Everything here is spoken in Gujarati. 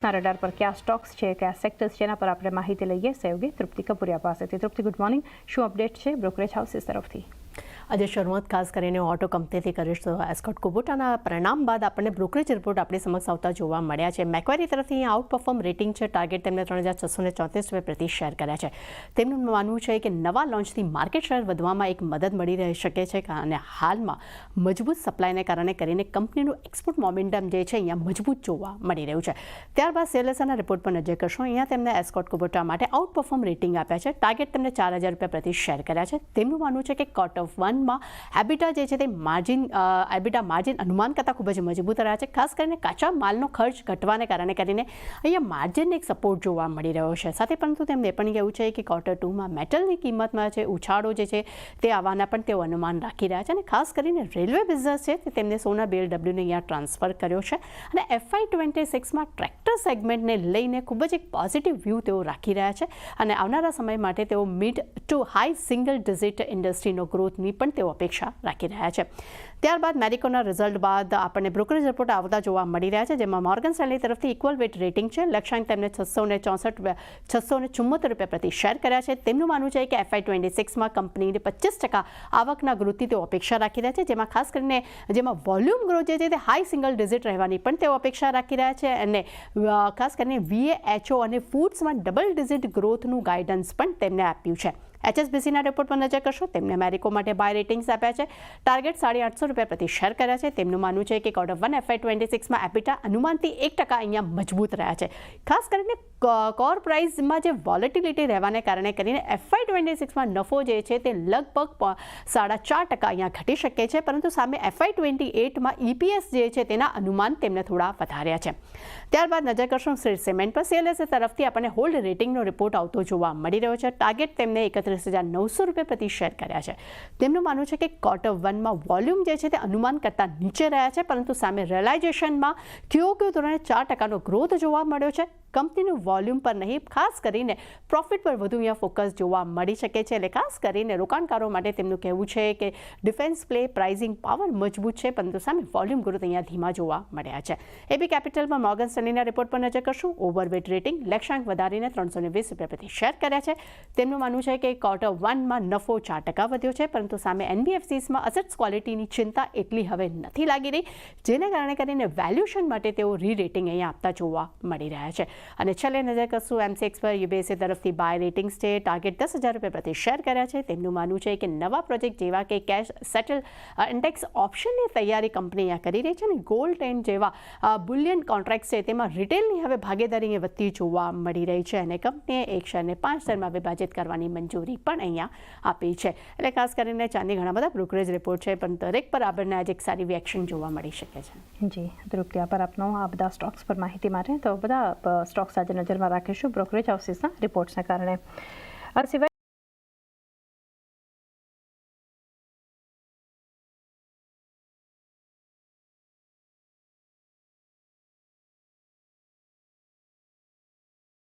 રડાર પર કયા સ્ટોક્સ છે, કયા સેક્ટર્સ છે, એના પર આપણે માહિતી લઈએ સહયોગી તૃપ્તિ કપૂરિયા પાસેથી. તૃપ્તિ, ગુડ મોર્નિંગ. શું અપડેટ છે બ્રોકરેજ હાઉસીસ તરફથી? આજે શરૂઆત ખાસ કરીને ઓટો કંપનીથી કરીશ તો એસ્કોટ કુબોટાના પરિણામ બાદ આપણને બ્રોકરેજ રિપોર્ટ આપણી સમક્ષ આવતા જોવા મળ્યા છે. મેક્વેરી તરફથી અહીંયા આઉટ પરફોર્મ રેટિંગ છે. ટાર્ગેટ તેમને 3634 પ્રતિ શેર કર્યા છે. તેમનું માનવું છે કે નવા લોન્ચથી માર્કેટ શેર વધવામાં એક મદદ મળી રહી શકે છે અને હાલમાં મજબૂત સપ્લાયને કારણે કરીને કંપનીનું એક્સપોર્ટ મોમેન્ટમ જે છે અહીંયા મજબૂત જોવા મળી રહ્યું છે. ત્યારબાદ સેલેસના રિપોર્ટ પર નજર કરશો. અહીંયા તેમને એસ્કોટ કુબોટા માટે આઉટ પરફોર્મ રેટિંગ આપ્યા છે. ટાર્ગેટ તેમને 4000 રૂપિયા પ્રતિ શેર કર્યા છે. તેમનું માનવું છે કે Q1 એબિટા જે છે તે એબિટા માર્જિન અનુમાન કરતાં ખૂબ જ મજબૂત રહ્યા છે. ખાસ કરીને કાચા માલનો ખર્ચ ઘટવાને કારણે કરીને અહીંયા માર્જિનને એક સપોર્ટ જોવા મળી રહ્યો છે. સાથે પરંતુ તેમને પણ કહેવું છે કે Q2 મેટલની કિંમતમાં છે ઉછાળો જે છે તે આવવાના પણ તેઓ અનુમાન રાખી રહ્યા છે. અને ખાસ કરીને રેલવે બિઝનેસ છે તે તેમને સોના BLWને અહીંયા ટ્રાન્સફર કર્યો છે અને FY26 ટ્રેક્ટર સેગમેન્ટને લઈને ખૂબ જ એક પોઝિટિવ વ્યૂ તેઓ રાખી રહ્યા છે અને આવનારા સમય માટે તેઓ mid to high single digit ઇન્ડસ્ટ્રીનો ગ્રોથની પણ તેઓ અપેક્ષા રાખી રહ્યા છે. ત્યારબાદ મેરિકોના રિઝલ્ટ બાદ આપણને બ્રોકરેજ રિપોર્ટ આવતા જોવા મળી રહ્યા છે, જેમાં મોર્ગન સ્ટેનલી તરફથી ઇક્વલ વેટ રેટિંગ છે. લક્ષ્યાંક તેમને 674 રૂપિયા પ્રતિ શેર કર્યા છે. તેમનું માનવું છે કે FY26 કંપનીને 25% આવકના ગ્રોથની તેઓ અપેક્ષા રાખી રહ્યા છે, જેમાં ખાસ કરીને વોલ્યુમ ગ્રોથ જે છે તે હાઈ સિંગલ ડિજિટ રહેવાની પણ તેઓ અપેક્ષા રાખી રહ્યા છે અને ખાસ કરીને VAHO અને ફૂડ્સમાં ડબલ ડિજિટ ગ્રોથનું ગાઈડન્સ પણ તેમને આપ્યું છે. HSBCના રિપોર્ટ પર નજર કરશો. તેમને મેરિકો માટે બાય રેટિંગ્સ આપ્યા છે. ટાર્ગેટ 850 રૂપિયા પ્રતિ શેર કર્યા છે. તેમનું માનવું છે કે Q1 FY26 એબિટા અનુમાનથી 1% અહીંયા મજબૂત રહ્યા છે. ખાસ કરીને કોર પ્રાઇસમાં જે વોલેટિલિટી રહેવાને કારણે કરીને FY26 નફો જે છે તે લગભગ 4.5% અહીંયા ઘટી શકે છે, પરંતુ સામે FY28 EPS જે છે તેના અનુમાન તેમને થોડા વધાર્યા છે. ત્યારબાદ નજર કરશો સિમેન્ટ પર. CLSA તરફથી આપણને હોલ્ડ રેટિંગનો રિપોર્ટ આવતો જોવા મળી રહ્યો છે. ટાર્ગેટ તેમને 31,900 રૂપિયા પ્રતિ શેર કર્યા છે. તેમનું માનવું છે કે Q1 વોલ્યુમ જે છે તે અનુમાન કરતાં નીચે રહ્યા છે, પરંતુ સામે રિયલાઇઝેશનમાં QOQ ધોરણે 4%નો ગ્રોથ જોવા મળ્યો છે. કંપનીનું વોલ્યુમ પર નહીં, ખાસ કરીને પ્રોફિટ પર વધુ અહીંયા ફોકસ જોવા મળી શકે છે. એટલે ખાસ કરીને રોકાણકારો માટે તેમનું કહેવું છે કે ડિફેન્સ પ્લે પ્રાઇઝિંગ પાવર મજબૂત છે, પરંતુ સામે વોલ્યુમ ગ્રોથ અહીંયા ધીમા જોવા મળ્યા છે. AB કેપિટલમાં મોર્ગન સ્ટેનલીના રિપોર્ટ પર નજર કરશું. ઓવરવેટ રેટિંગ, લક્ષ્યાંક વધારીને 320 રૂપિયા પ્રતિ શેર કર્યા છે. તેમનું માનવું છે કે Q1 નફો 4% વધ્યો છે, પરંતુ સામે NBFCsમાં અસેટ્સ ક્વોલિટીની ચિંતા એટલી હવે નથી લાગી રહી, જેને કારણે કરીને વેલ્યુએશન માટે તેઓ રીરેટિંગ અહીંયા આપતા જોવા મળી રહ્યા છે. અને છેલ્લે નજર કરશું MCX પર. UBSA તરફથી બાય રેટિંગ્સ છે. ટાર્ગેટ 10,000 રૂપિયા પ્રતિ શેર કર્યા છે. તેમનું માનવું છે કે નવા પ્રોજેક્ટ જેવા કે કેશ સેટલ ઇન્ડેક્સ ઓપ્શનની તૈયારી કંપની અહીંયા કરી રહી છે અને ગોલ્ડ એન્ડ જેવા બુલિયન કોન્ટ્રાક્ટ છે તેમાં રિટેલની હવે ભાગીદારી વધતી જોવા મળી રહી છે અને કંપનીએ એક શેરને 5 શેરમાં વિભાજિત કરવાની મંજૂરી પણ અહીંયા આપી છે. એટલે ખાસ કરીને ચાંદી ઘણા બધા બ્રોકરેજ રિપોર્ટ છે, પણ દરેક પર આપણને આજે એક સારી રિએક્શન જોવા મળી શકે છે. જી તૃપ્તિ, પર આપનો આ બધા સ્ટોક્સ પર માહિતી માટે તો બધા સ્ટોક્સ આજે નજરમાં રાખીશું બ્રોકરેજ હાઉસીસના રિપોર્ટ્સના કારણે. આ સિવાય